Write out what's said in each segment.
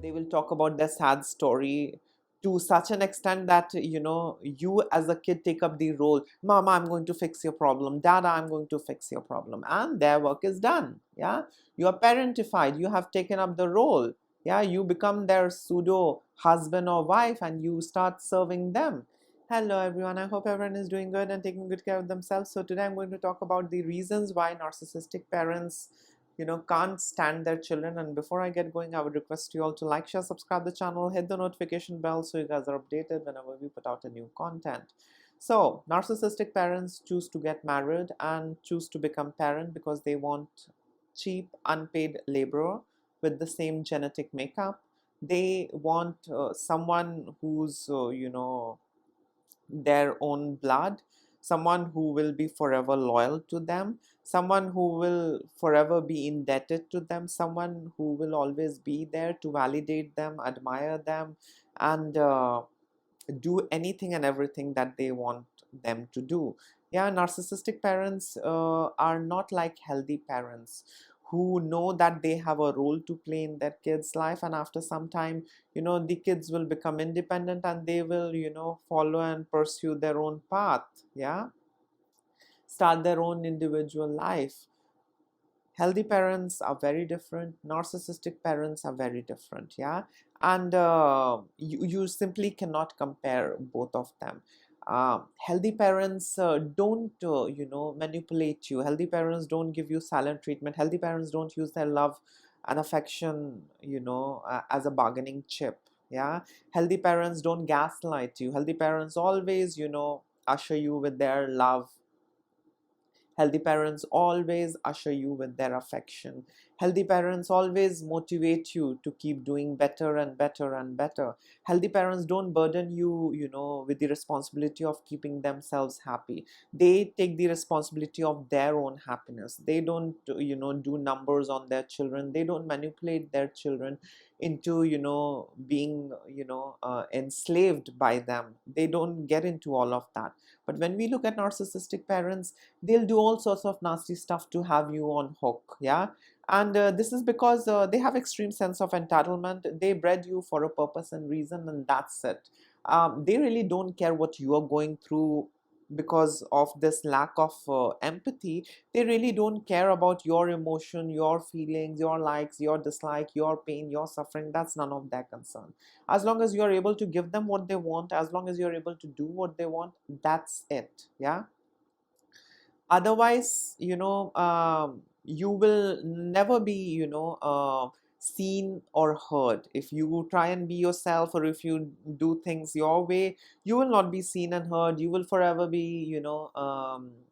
They will talk about their sad story to such an extent that you as a kid take up the role. Mama, I'm going to fix your problem. Dada, I'm going to fix your problem, and their work is done. Yeah, you are parentified, you have taken up the role. Yeah, you become their pseudo husband or wife and you start serving them. Hello everyone, I hope everyone is doing good and taking good care of themselves. So today I'm going to talk about the reasons why narcissistic parents can't stand their children. And before I get going, I would request you all to like, share, subscribe the channel, hit the notification bell so you guys are updated whenever we put out a new content. So narcissistic parents choose to get married and choose to become parent because they want cheap unpaid labor with the same genetic makeup. They want someone who's their own blood, someone who will be forever loyal to them, someone who will forever be indebted to them, someone who will always be there to validate them, admire them, and do anything and everything that they want them to do. Yeah, narcissistic parents are not like healthy parents who know that they have a role to play in their kids' life, and after some time, the kids will become independent and they will, follow and pursue their own path. Yeah, start their own individual life. Healthy parents are very different, narcissistic parents are very different. Yeah, and you simply cannot compare both of them. Healthy parents don't manipulate you. Healthy parents don't give you silent treatment. Healthy parents don't use their love and affection as a bargaining chip. Yeah, healthy parents don't gaslight you. Healthy parents always usher you with their love. Healthy parents always usher you with their affection. Healthy parents always motivate you to keep doing better and better and better. Healthy parents don't burden you, with the responsibility of keeping themselves happy. They take the responsibility of their own happiness. They don't, do numbers on their children. They don't manipulate their children into, being, enslaved by them. They don't get into all of that. But when we look at narcissistic parents, they'll do all sorts of nasty stuff to have you on hook. Yeah, and this is because they have extreme sense of entitlement. They bred you for a purpose and reason, and that's it. They really don't care what you are going through. Because of this lack of empathy, they really don't care about your emotion, your feelings, your likes, your dislike, your pain, your suffering. That's none of their concern. As long as you're able to give them what they want, as long as you're able to do what they want, that's it. Yeah, otherwise you will never be seen or heard. If you try and be yourself, or if you do things your way, you will not be seen and heard. You will forever be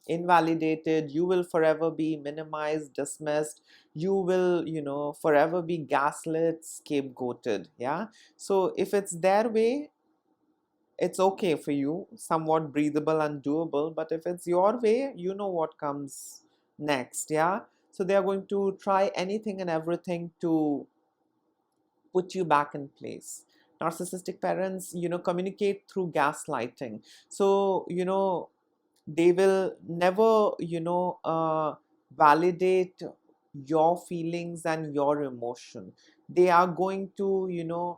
invalidated. You will forever be minimized, dismissed. You will forever be gaslit, scapegoated. Yeah, so if it's their way, it's okay for you, somewhat breathable and doable. But if it's your way, you know what comes next. Yeah, so they are going to try anything and everything to put you back in place. Narcissistic parents communicate through gaslighting. So they will never validate your feelings and your emotion. They are going to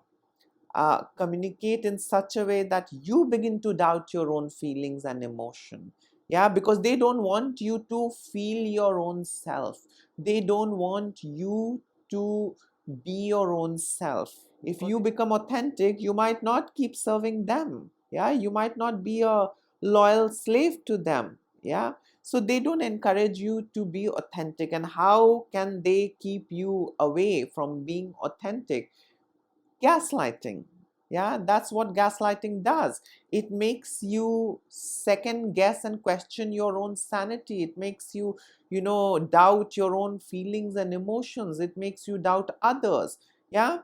communicate in such a way that you begin to doubt your own feelings and emotion. Yeah, because they don't want you to feel your own self. They don't want you to be your own self. If you become authentic, you might not keep serving them. Yeah, you might not be a loyal slave to them. Yeah, so they don't encourage you to be authentic. And how can they keep you away from being authentic? Gaslighting. Yeah, that's what gaslighting does. It makes you second guess and question your own sanity. It makes you doubt your own feelings and emotions. It makes you doubt others. Yeah,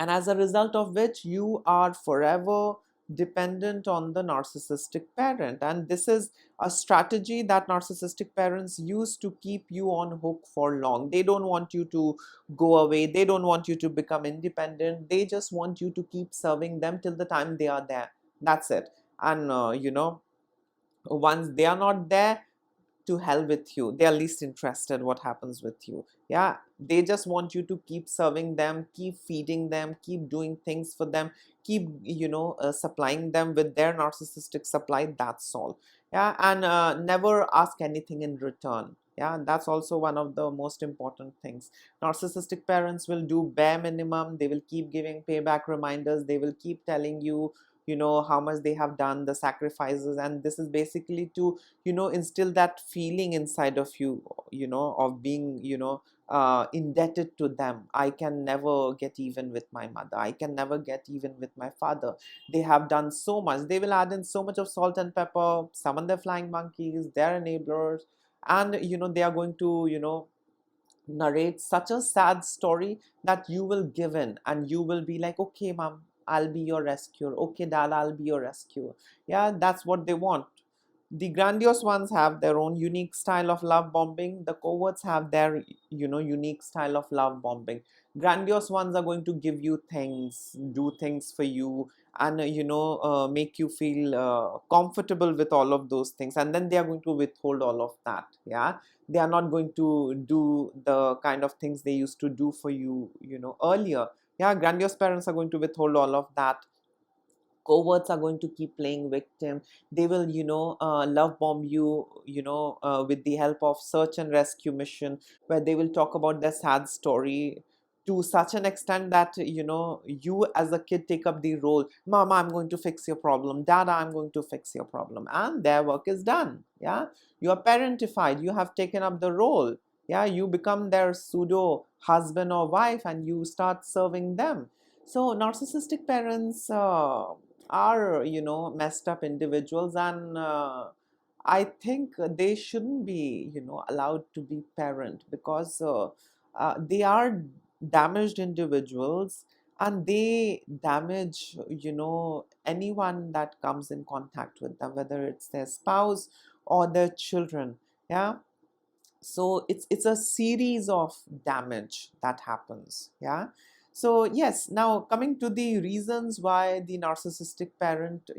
and as a result of which you are forever dependent on the narcissistic parent. And this is a strategy that narcissistic parents use to keep you on hook for long. They don't want you to go away. They don't want you to become independent. They just want you to keep serving them till the time they are there. That's it. And once they are not there, to hell with you. They are least interested what happens with you. Yeah, they just want you to keep serving them, keep feeding them, keep doing things for them, keep supplying them with their narcissistic supply. That's all. Yeah, and never ask anything in return. Yeah, and that's also one of the most important things. Narcissistic parents will do bare minimum. They will keep giving payback reminders. They will keep telling you, how much they have done, the sacrifices, and this is basically to instill that feeling inside of you, of being indebted to them. I can never get even with my mother, I can never get even with my father. They have done so much. They will add in so much of salt and pepper, summon their flying monkeys, their enablers, and they are going to narrate such a sad story that you will give in and you will be like, okay mom, I'll be your rescuer, okay dad, I'll be your rescuer. Yeah, that's what they want. The grandiose ones have their own unique style of love bombing. The coverts have their unique style of love bombing. Grandiose ones are going to give you things, do things for you, and make you feel comfortable with all of those things, and then they are going to withhold all of that. Yeah, they are not going to do the kind of things they used to do for you earlier. Yeah, grandiose parents are going to withhold all of that. Coverts are going to keep playing victim. They will love bomb you, with the help of search and rescue mission, where they will talk about their sad story to such an extent that you as a kid take up the role. Mama, I'm going to fix your problem. Dada, I'm going to fix your problem, and their work is done. Yeah, you are parentified, you have taken up the role. Yeah, you become their pseudo husband or wife and you start serving them. So narcissistic parents are messed up individuals, and I think they shouldn't be allowed to be parent, because they are damaged individuals, and they damage anyone that comes in contact with them, whether it's their spouse or their children. Yeah, so it's a series of damage that happens. Yeah, so yes, now coming to the reasons why the narcissistic parent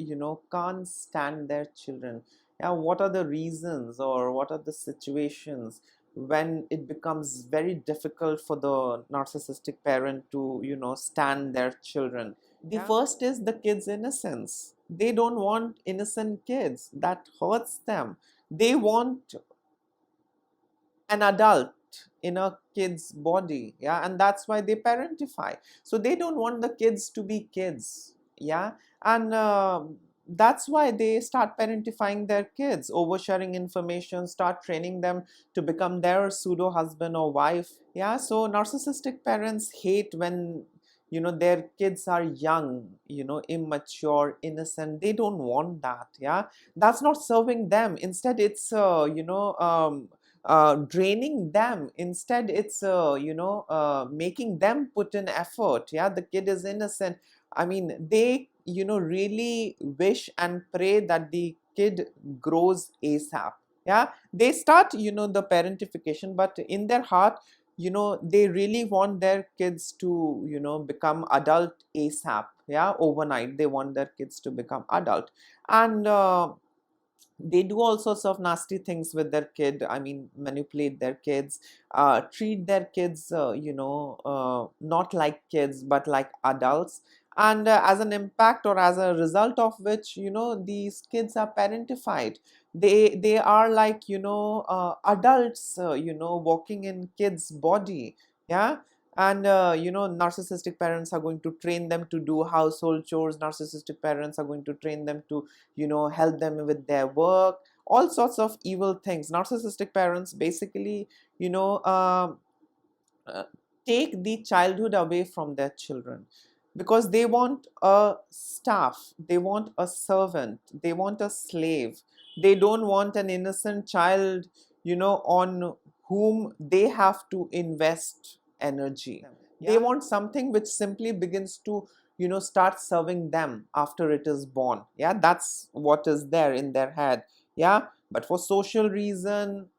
can't stand their children. Yeah, what are the reasons, or what are the situations when it becomes very difficult for the narcissistic parent to stand their children? The first is the kids' innocence. They don't want innocent kids. That hurts them. They want an adult in a kid's body. Yeah, and that's why they parentify. So they don't want the kids to be kids. Yeah, and that's why they start parentifying their kids, oversharing information, start training them to become their pseudo husband or wife. Yeah, so narcissistic parents hate when their kids are young, immature, innocent. They don't want that. Yeah, that's not serving them. Instead, it's draining them. Instead, it's making them put in effort. Yeah, the kid is innocent. I mean, they really wish and pray that the kid grows ASAP. Yeah, they start the parentification, but in their heart they really want their kids to become adult ASAP. Yeah, overnight they want their kids to become adult. And they do all sorts of nasty things with their kid. I mean, manipulate their kids, treat their kids not like kids but like adults. And as an impact, or as a result of which these kids are parentified. They are like adults walking in kids body. Yeah, and narcissistic parents are going to train them to do household chores. Narcissistic parents are going to train them to help them with their work, all sorts of evil things. Narcissistic parents basically you know um uh, take the childhood away from their children, because they want a staff, they want a servant, they want a slave. They don't want an innocent child on whom they have to invest energy. They want something which simply begins to start serving them after it is born. Yeah, that's what is there in their head. Yeah, but for social reason,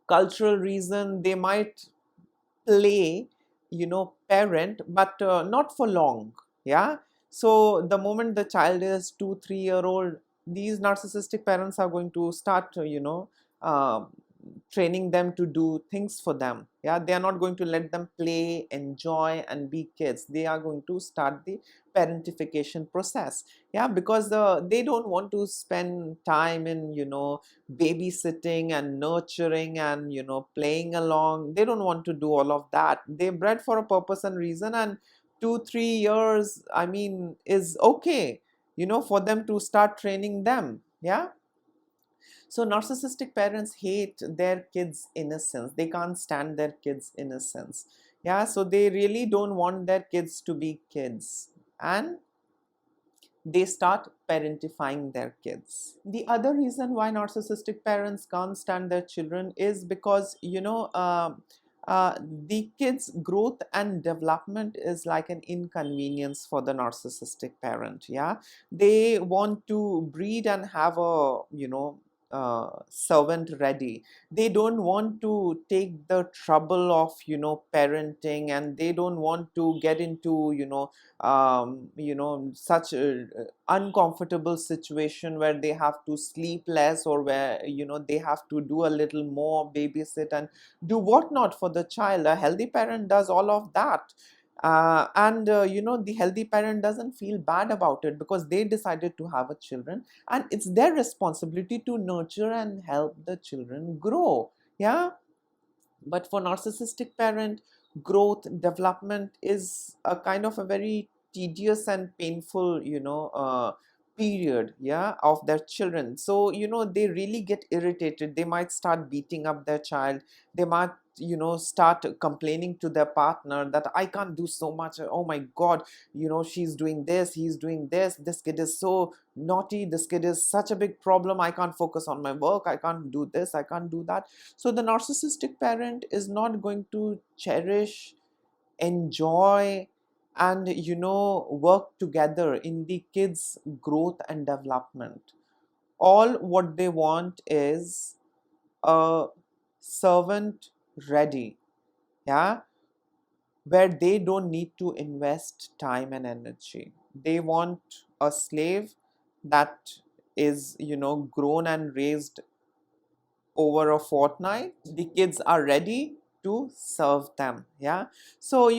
cultural reason, they might play parent, but not for long. Yeah, so the moment the child is 2 3 year old, these narcissistic parents are going to start uh, training them to do things for them. Yeah, they are not going to let them play, enjoy, and be kids. They are going to start the parentification process. Yeah, because they don't want to spend time in, babysitting and nurturing and, playing along. They don't want to do all of that. They bred for a purpose and reason, and 2 3 years, I mean, is okay, for them to start training them. Yeah. So narcissistic parents hate their kids' innocence. They can't stand their kids' innocence. Yeah, so they really don't want their kids to be kids. And they start parentifying their kids. The other reason why narcissistic parents can't stand their children is because, the kids' growth and development is like an inconvenience for the narcissistic parent. Yeah, they want to breed and have a, servant ready. They don't want to take the trouble of, parenting, and they don't want to get into, such a uncomfortable situation where they have to sleep less, or where, they have to do a little more, babysit and do whatnot for the child. A healthy parent does all of that. And the healthy parent doesn't feel bad about it, because they decided to have a children, and it's their responsibility to nurture and help the children grow. Yeah. But for narcissistic parent, growth development is a kind of a very tedious and painful, period, yeah, of their children. So, they really get irritated. They might start beating up their child. They might, start complaining to their partner that I can't do so much. Oh my god, she's doing this, he's doing this kid is so naughty, this kid is such a big problem, I can't focus on my work, I can't do this, I can't do that. So the narcissistic parent is not going to cherish, enjoy, and, work together in the kids' growth and development. All what they want is a servant ready, yeah, where they don't need to invest time and energy. They want a slave that is, grown and raised over a fortnight. The kids are ready to serve them. Yeah. So,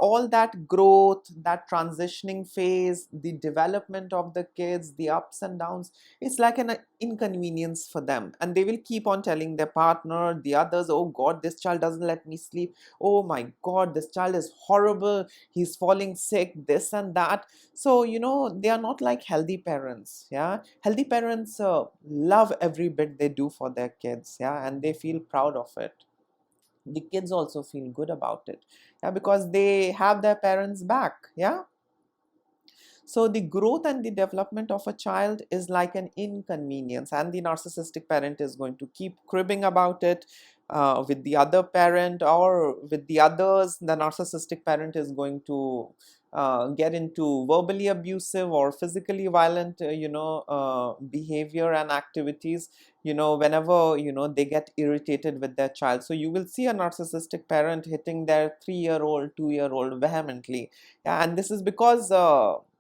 all that growth, that transitioning phase, the development of the kids, the ups and downs, it's like an inconvenience for them. And they will keep on telling their partner, the others, oh god, this child doesn't let me sleep, oh my god, this child is horrible, he's falling sick, this and that. So, they are not like healthy parents. Yeah, healthy parents love every bit they do for their kids. Yeah, and they feel proud of it. The kids also feel good about it. Yeah, because they have their parents back. Yeah. So the growth and the development of a child is like an inconvenience, and the narcissistic parent is going to keep cribbing about it with the other parent or with the others. The narcissistic parent is going to get into verbally abusive or physically violent, behavior and activities, whenever, they get irritated with their child. So you will see a narcissistic parent hitting their 3-year-old, 2-year-old vehemently. Yeah, and this is because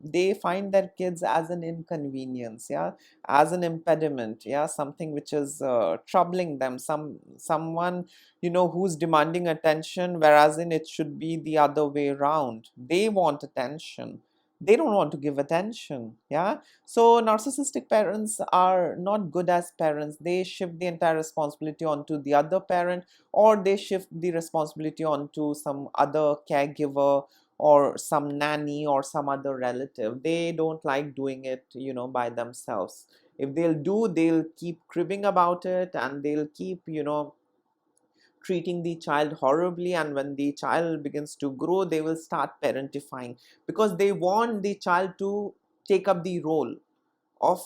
they find their kids as an inconvenience, yeah, as an impediment, yeah, something which is troubling them, someone, who's demanding attention, whereas in it should be the other way around. They want attention, they don't want to give attention. Yeah. So narcissistic parents are not good as parents. They shift the entire responsibility onto the other parent, or they shift the responsibility onto some other caregiver or some nanny or some other relative. They don't like doing it, by themselves. If they'll keep cribbing about it, and they'll keep, treating the child horribly. And when the child begins to grow, they will start parentifying, because they want the child to take up the role of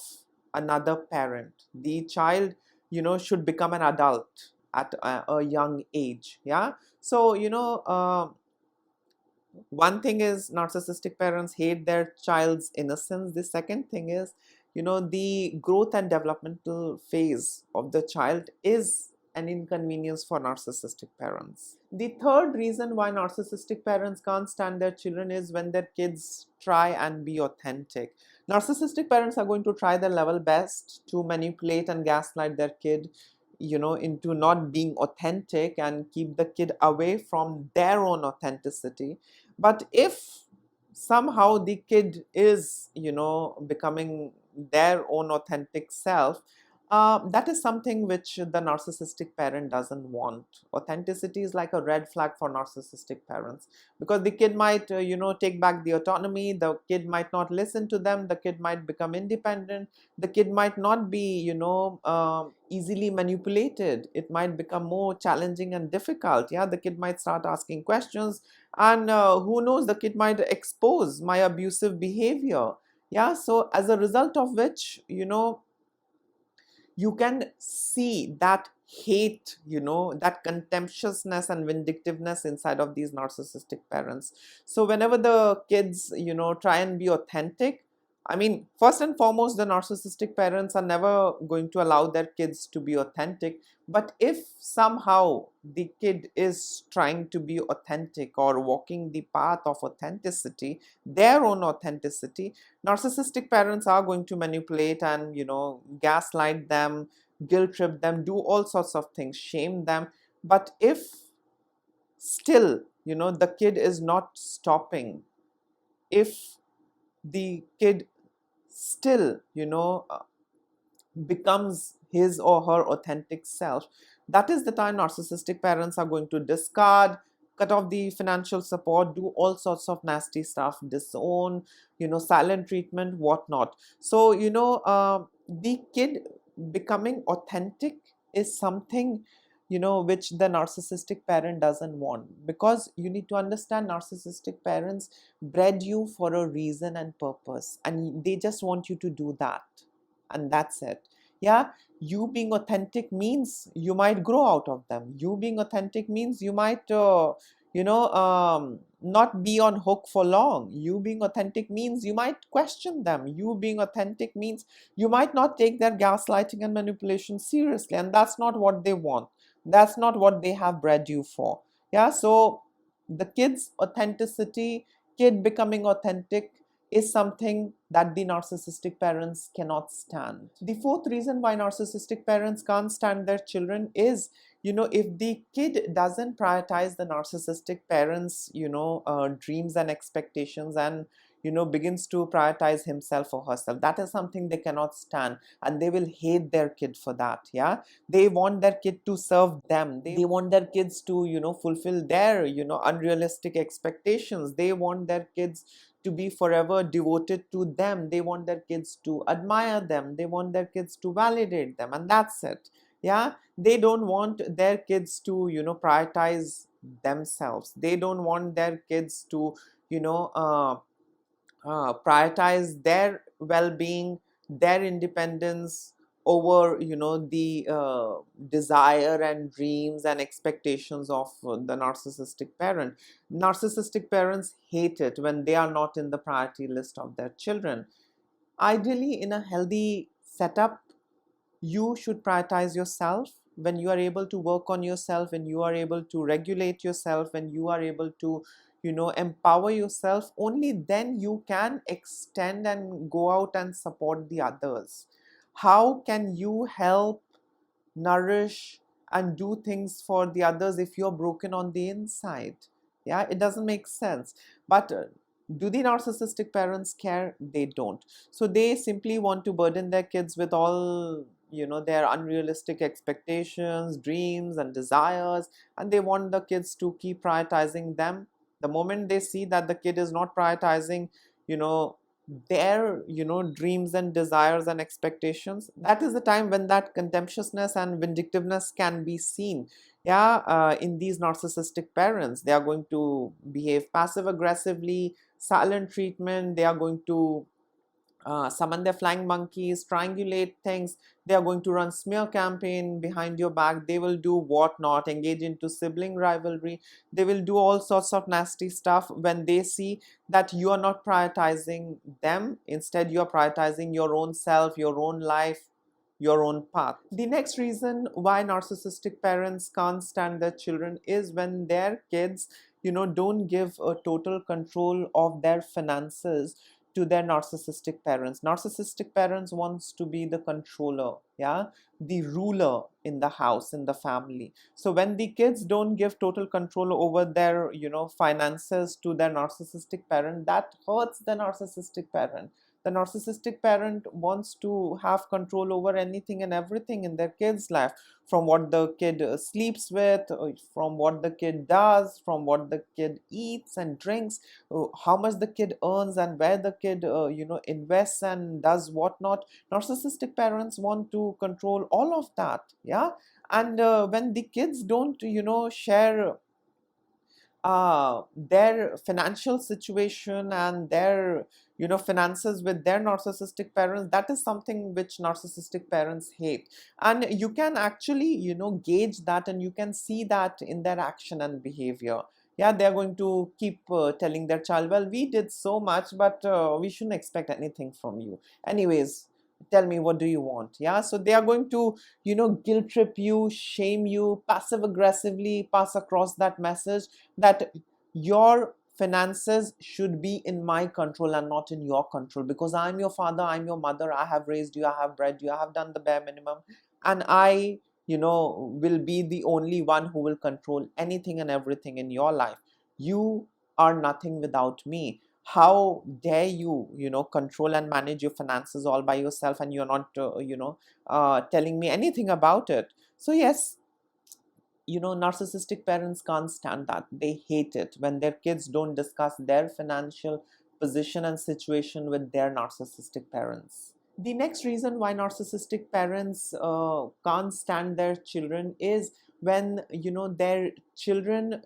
another parent. The child, should become an adult at a young age. Yeah. So, one thing is narcissistic parents hate their child's innocence. The second thing is, the growth and developmental phase of the child is an inconvenience for narcissistic parents. The third reason why narcissistic parents can't stand their children is when their kids try and be authentic. Narcissistic parents are going to try their level best to manipulate and gaslight their kid into not being authentic and keep the kid away from their own authenticity. But if somehow the kid is becoming their own authentic self, that is something which the narcissistic parent doesn't want. Authenticity is like a red flag for narcissistic parents, because the kid might take back the autonomy, the kid might not listen to them, the kid might become independent, the kid might not be easily manipulated, it might become more challenging and difficult. Yeah, the kid might start asking questions, and who knows, the kid might expose my abusive behavior. Yeah, so as a result of which, you can see that hate, that contemptuousness and vindictiveness inside of these narcissistic parents. So whenever the kids try and be authentic, I mean, first and foremost, the narcissistic parents are never going to allow their kids to be authentic. But if somehow the kid is trying to be authentic or walking the path of authenticity, their own authenticity, narcissistic parents are going to manipulate and gaslight them, guilt trip them, do all sorts of things, shame them. But if still the kid is not stopping, if the kid still becomes his or her authentic self, that is the time narcissistic parents are going to discard, cut off the financial support, do all sorts of nasty stuff, disown, silent treatment, whatnot. So the kid becoming authentic is something which the narcissistic parent doesn't want, because you need to understand, narcissistic parents bred you for a reason and purpose, and they just want you to do that, and that's it. Yeah, you being authentic means you might grow out of them. You being authentic means you might not be on hook for long. You being authentic means you might question them. You being authentic means you might not take their gaslighting and manipulation seriously, and that's not what they want. That's not what they have bred you for. Yeah, so the kid's authenticity, kid becoming authentic, is something that the narcissistic parents cannot stand. The fourth reason why narcissistic parents can't stand their children is, if the kid doesn't prioritize the narcissistic parents, dreams and expectations, and begins to prioritize himself or herself, that is something they cannot stand, and they will hate their kid for that. Yeah, they want their kid to serve them, they want their kids to fulfill their unrealistic expectations, they want their kids to be forever devoted to them, they want their kids to admire them, they want their kids to validate them, and that's it. Yeah, they don't want their kids to prioritize themselves, they don't want their kids to you know uh, prioritize their well-being, their independence over the desire and dreams and expectations of the narcissistic parent. Narcissistic parents hate it when they are not in the priority list of their children. Ideally, in a healthy setup, you should prioritize yourself. When you are able to work on yourself, when you are able to regulate yourself, when you are able to empower yourself, only then you can extend and go out and support the others. How can you help, nourish, and do things for the others if you're broken on the inside? Yeah, it doesn't make sense. But do the narcissistic parents care? They don't. So they simply want to burden their kids with all their unrealistic expectations, dreams, and desires, and they want the kids to keep prioritizing them. The moment they see that the kid is not prioritizing you know their dreams and desires and expectations, that is the time when that contemptuousness and vindictiveness can be seen. Yeah, in these narcissistic parents, they are going to behave passive aggressively, silent treatment, they are going to summon their flying monkeys, triangulate things, they are going to run smear campaign behind your back, they will do whatnot, engage into sibling rivalry, they will do all sorts of nasty stuff when they see that you are not prioritizing them, instead you are prioritizing your own self, your own life, your own path. The next reason why narcissistic parents can't stand their children is when their kids don't give a total control of their finances to their narcissistic parents. Narcissistic parents wants to be the controller, yeah, the ruler in the house, in the family. So when the kids don't give total control over their, finances to their narcissistic parent, that hurts the narcissistic parent. The narcissistic parent wants to have control over anything and everything in their kid's life, from what the kid sleeps with, from what the kid does, from what the kid eats and drinks, how much the kid earns, and where the kid invests and does whatnot. Narcissistic parents want to control all of that, yeah. And when the kids don't share their financial situation and their finances with their narcissistic parents, that is something which narcissistic parents hate. And you can actually gauge that, and you can see that in their action and behavior. Yeah, they're going to keep telling their child, well, we did so much, but we shouldn't expect anything from you anyways. Tell me, what do you want? Yeah, so they are going to guilt trip you, shame you, passive aggressively pass across that message that your finances should be in my control and not in your control, because I'm your father, I'm your mother, I have raised you, I have bred you, I have done the bare minimum, and I will be the only one who will control anything and everything in your life. You are nothing without me. How dare you control and manage your finances all by yourself, and you're not telling me anything about it. So yes, narcissistic parents can't stand that. They hate it when their kids don't discuss their financial position and situation with their narcissistic parents. The next reason why narcissistic parents can't stand their children is when their children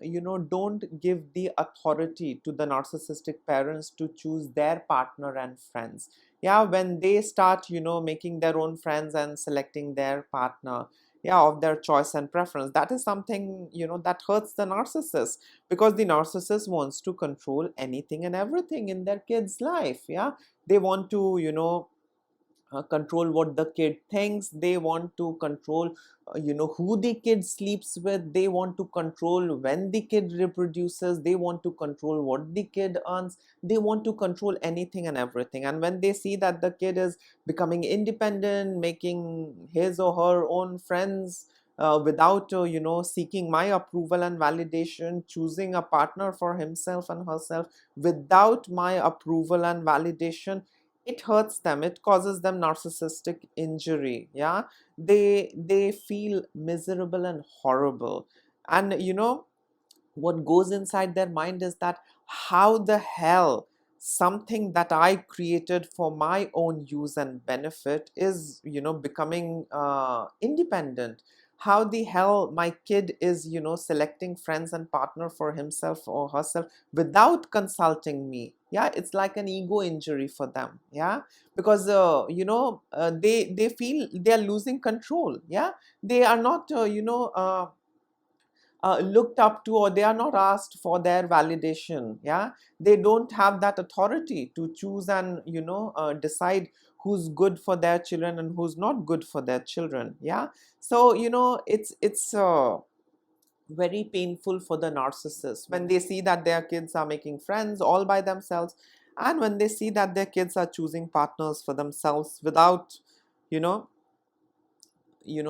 don't give the authority to the narcissistic parents to choose their partner and friends. Yeah, when they start making their own friends and selecting their partner, yeah, of their choice and preference, that is something that hurts the narcissist, because the narcissist wants to control anything and everything in their kid's life. Yeah, they want to control what the kid thinks. They want to control who the kid sleeps with. They want to control when the kid reproduces. They want to control what the kid earns. They want to control anything and everything. And when they see that the kid is becoming independent, making his or her own friends without seeking my approval and validation, choosing a partner for himself and herself without my approval and validation, it hurts them. It causes them narcissistic injury. Yeah, they feel miserable and horrible. And what goes inside their mind is that, how the hell something that I created for my own use and benefit is becoming independent? How the hell my kid is selecting friends and partner for himself or herself without consulting me? Yeah, it's like an ego injury for them. Yeah, because they feel they are losing control. Yeah, they are not looked up to, or they are not asked for their validation. Yeah, they don't have that authority to choose and decide who's good for their children and who's not good for their children. Yeah, so it's very painful for the narcissist when they see that their kids are making friends all by themselves, and when they see that their kids are choosing partners for themselves without you know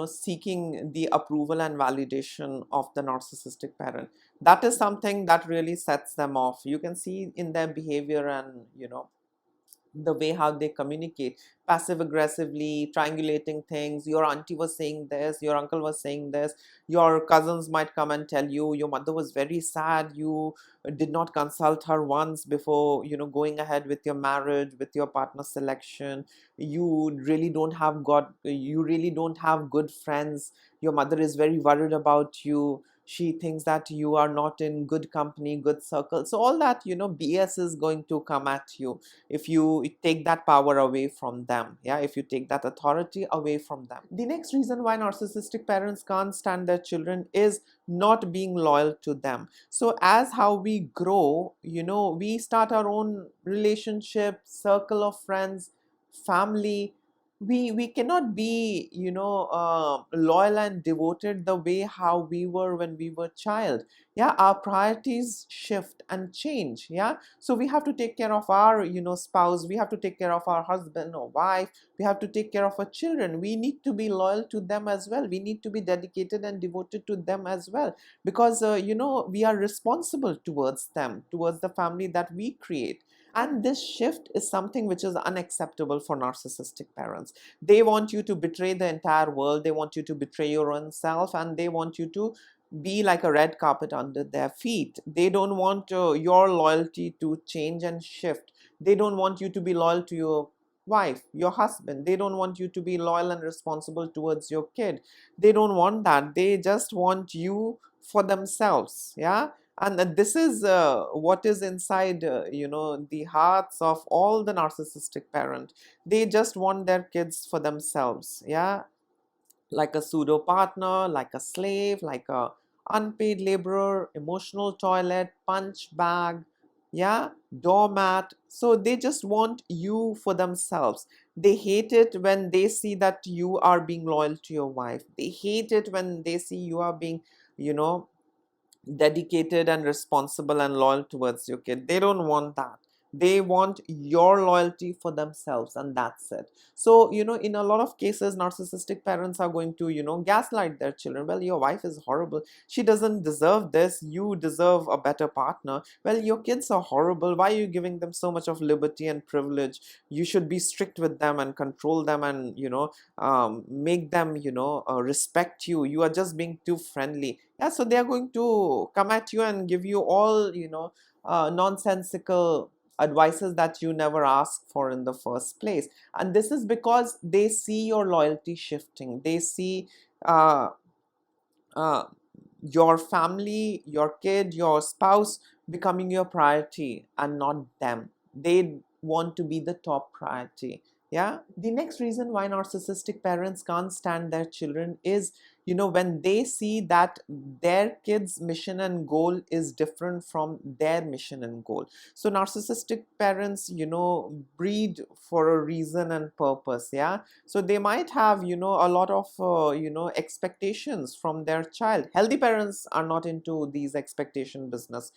seeking the approval and validation of the narcissistic parent. That is something that really sets them off. You can see in their behavior and the way how they communicate, passive aggressively triangulating things. Your auntie was saying this, your uncle was saying this, your cousins might come and tell you your mother was very sad, you did not consult her once before going ahead with your marriage, with your partner selection. You really don't have good friends. Your mother is very worried about you. She thinks that you are not in good company, good circle. So all that BS is going to come at you if you take that power away from them. Yeah, if you take that authority away from them. The next reason why narcissistic parents can't stand their children is not being loyal to them. So as how we grow, we start our own relationship, circle of friends, family, we cannot be, loyal and devoted the way how we were when we were child. Yeah, our priorities shift and change. Yeah, so we have to take care of our, spouse, we have to take care of our husband or wife, we have to take care of our children. We need to be loyal to them as well, we need to be dedicated and devoted to them as well, because we are responsible towards them, towards the family that we create. And this shift is something which is unacceptable for narcissistic parents. They want you to betray the entire world, they want you to betray your own self, and they want you to be like a red carpet under their feet. They don't want your loyalty to change and shift. They don't want you to be loyal to your wife, your husband. They don't want you to be loyal and responsible towards your kid. They don't want that. They just want you for themselves. Yeah, and this is what is inside the hearts of all the narcissistic parent. They just want their kids for themselves. Yeah, like a pseudo partner, like a slave, like a unpaid laborer, emotional toilet, punch bag, yeah, doormat. So they just want you for themselves. They hate it when they see that you are being loyal to your wife. They hate it when they see you are being, you know dedicated and responsible and loyal towards your kid. They don't want that. They want your loyalty for themselves, and that's it. So, in a lot of cases, narcissistic parents are going to, gaslight their children. Well, your wife is horrible. She doesn't deserve this. You deserve a better partner. Well, your kids are horrible. Why are you giving them so much of liberty and privilege? You should be strict with them and control them and, make them, respect you. You are just being too friendly. Yeah, so they are going to come at you and give you all, nonsensical advices that you never asked for in the first place. And this is because they see your loyalty shifting. They see uh, uh, your family, your kid, your spouse becoming your priority and not them. They want to be the top priority. Yeah. The next reason why narcissistic parents can't stand their children is, when they see that their kids' mission and goal is different from their mission and goal. So narcissistic parents, breed for a reason and purpose. Yeah, so they might have, a lot of expectations from their child. Healthy parents are not into these expectation business.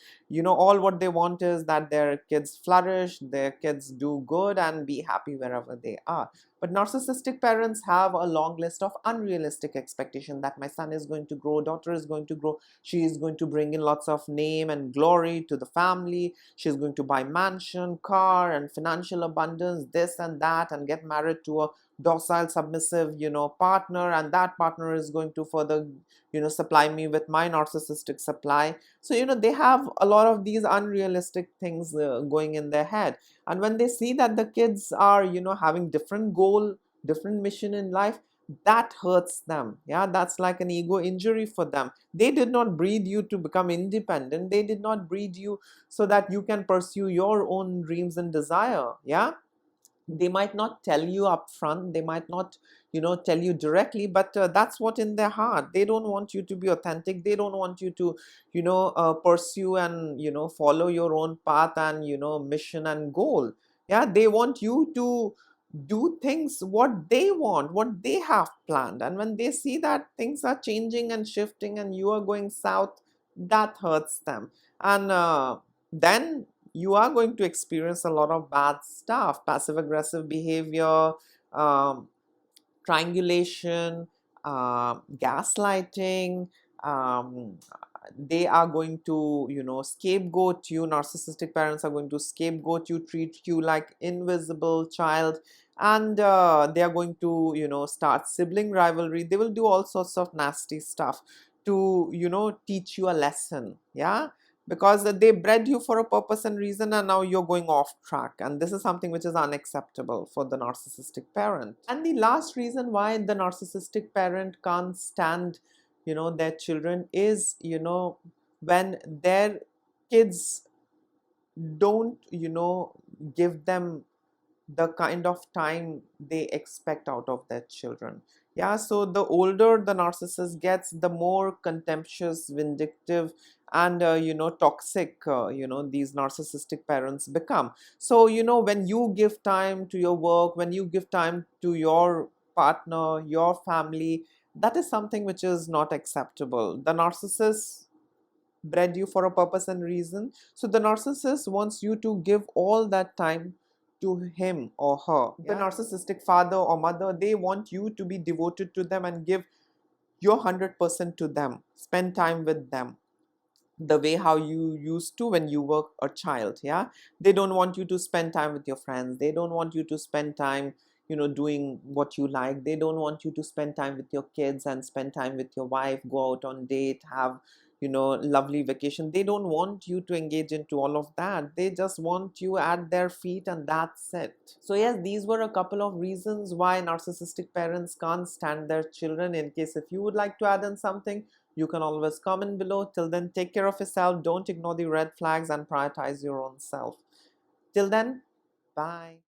All what they want is that their kids flourish, their kids do good and be happy wherever they are. But narcissistic parents have a long list of unrealistic expectation, that my son is going to grow, daughter is going to grow, she is going to bring in lots of name and glory to the family, she's going to buy mansion, car and financial abundance, this and that, and get married to a docile, submissive, partner, and that partner is going to further, supply me with my narcissistic supply. So, they have a lot of these unrealistic things going in their head. And when they see that the kids are, having different goal, different mission in life, that hurts them. Yeah, that's like an ego injury for them. They did not breed you to become independent. They did not breed you so that you can pursue your own dreams and desire. Yeah, they might not tell you up front, they might not tell you directly, but that's what in their heart. They don't want you to be authentic, they don't want you to pursue and follow your own path and mission and goal. Yeah, they want you to do things what they want, what they have planned. And when they see that things are changing and shifting and you are going south, that hurts them. And then you are going to experience a lot of bad stuff: passive aggressive behavior, um, triangulation, gaslighting. um, they are going to scapegoat you. Narcissistic parents are going to scapegoat you, treat you like invisible child, and they are going to start sibling rivalry. They will do all sorts of nasty stuff to teach you a lesson. Yeah, because they bred you for a purpose and reason, and now you're going off track, and this is something which is unacceptable for the narcissistic parent. And the last reason why the narcissistic parent can't stand their children is when their kids don't give them the kind of time they expect out of their children. Yeah, so the older the narcissist gets, the more contemptuous, vindictive, and toxic these narcissistic parents become. So when you give time to your work, when you give time to your partner, your family, that is something which is not acceptable. The narcissist bred you for a purpose and reason. So the narcissist wants you to give all that time to him or her. The narcissistic father or mother, they want you to be devoted to them and give your 100% to them, spend time with them the way how you used to when you were a child. Yeah, they don't want you to spend time with your friends, they don't want you to spend time doing what you like, they don't want you to spend time with your kids and spend time with your wife, go out on date, have lovely vacation. They don't want you to engage into all of that. They just want you at their feet, and that's it. So yes, these were a couple of reasons why narcissistic parents can't stand their children. In case if you would like to add in something, you can always comment below. Till then, take care of yourself, don't ignore the red flags, and prioritize your own self. Till then, bye.